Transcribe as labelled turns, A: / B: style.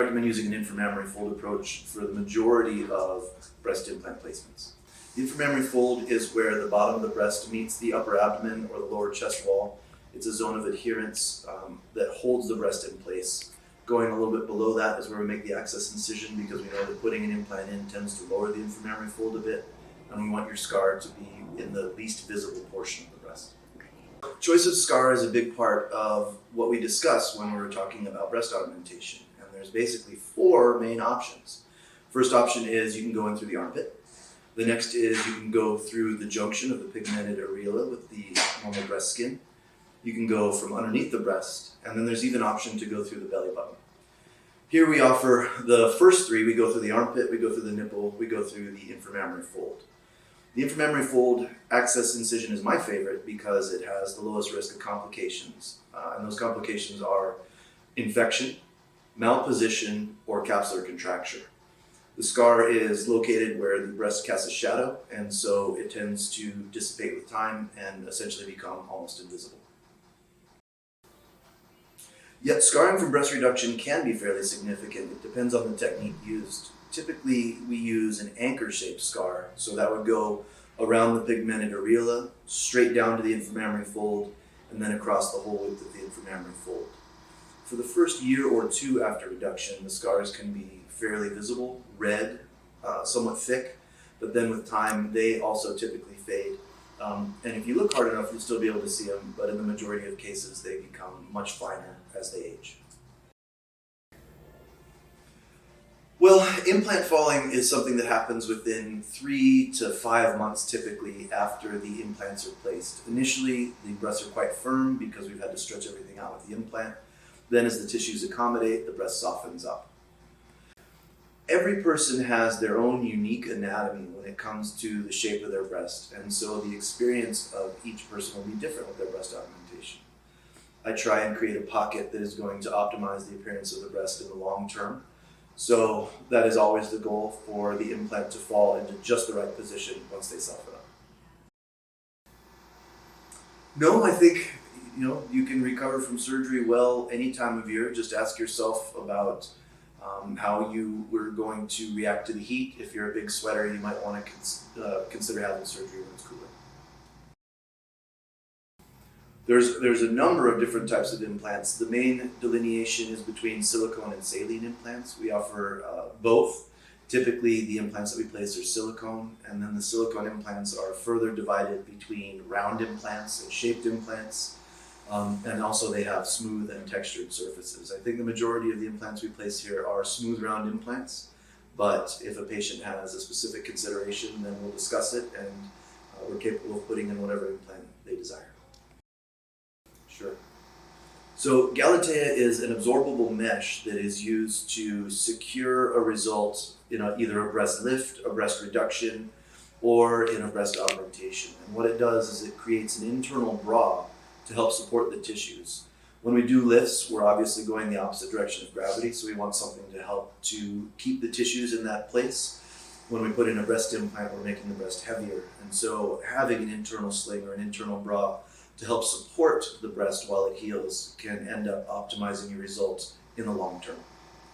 A: I recommend using an inframammary fold approach for the majority of breast implant placements. The inframammary fold is where the bottom of the breast meets the upper abdomen or the lower chest wall. It's a zone of adherence that holds the breast in place. Going a little bit below that is where we make the access incision, because we know that putting an implant in tends to lower the inframammary fold a bit, and we want your scar to be in the least visible portion of the breast. Choice of scar is a big part of what we discuss when we're talking about breast augmentation, and there's basically 4 main options. First option is you can go in through the armpit. The next is you can go through the junction of the pigmented areola with the normal breast skin. You can go from underneath the breast, and then there's even an option to go through the belly button. Here we offer the first 3. We go through the armpit, we go through the nipple, we go through the inframammary fold. The inframammary fold access incision is my favorite because it has the lowest risk of complications. And those complications are infection, malposition, or capsular contracture. The scar is located where the breast casts a shadow, and so it tends to dissipate with time and essentially become almost invisible. Yet scarring from breast reduction can be fairly significant. It depends on the technique used. Typically, we use an anchor-shaped scar, so that would go around the pigmented areola, straight down to the inframammary fold, and then across the whole width of the inframammary fold. For the first year or 2 after reduction, the scars can be fairly visible, red, somewhat thick, but then with time, they also typically fade. And if you look hard enough, you'll still be able to see them, but in the majority of cases, they become much finer as they age. Well, implant falling is something that happens within 3 to 5 months typically after the implants are placed. Initially, the breasts are quite firm because we've had to stretch everything out with the implant. Then as the tissues accommodate, the breast softens up. Every person has their own unique anatomy when it comes to the shape of their breast, and so the experience of each person will be different with their breast augmentation. I try and create a pocket that is going to optimize the appearance of the breast in the long term. So that is always the goal, for the implant to fall into just the right position once they soften up. No, I think you can recover from surgery well any time of year. Just ask yourself about how you were going to react to the heat. If you're a big sweater, you might want to consider having surgery when it's cooler. There's a number of different types of implants. The main delineation is between silicone and saline implants. We offer both. Typically, the implants that we place are silicone, and then the silicone implants are further divided between round implants and shaped implants. And also they have smooth and textured surfaces. I think the majority of the implants we place here are smooth round implants, but if a patient has a specific consideration, then we'll discuss it, and we're capable of putting in whatever implant they desire. Sure. So Galatea is an absorbable mesh that is used to secure a result in either a breast lift, a breast reduction, or in a breast augmentation. And what it does is it creates an internal bra to help support the tissues. When we do lifts, we're obviously going the opposite direction of gravity, so we want something to help to keep the tissues in that place. When we put in a breast implant, we're making the breast heavier, and so having an internal sling or an internal bra to help support the breast while it heals can end up optimizing your results in the long term.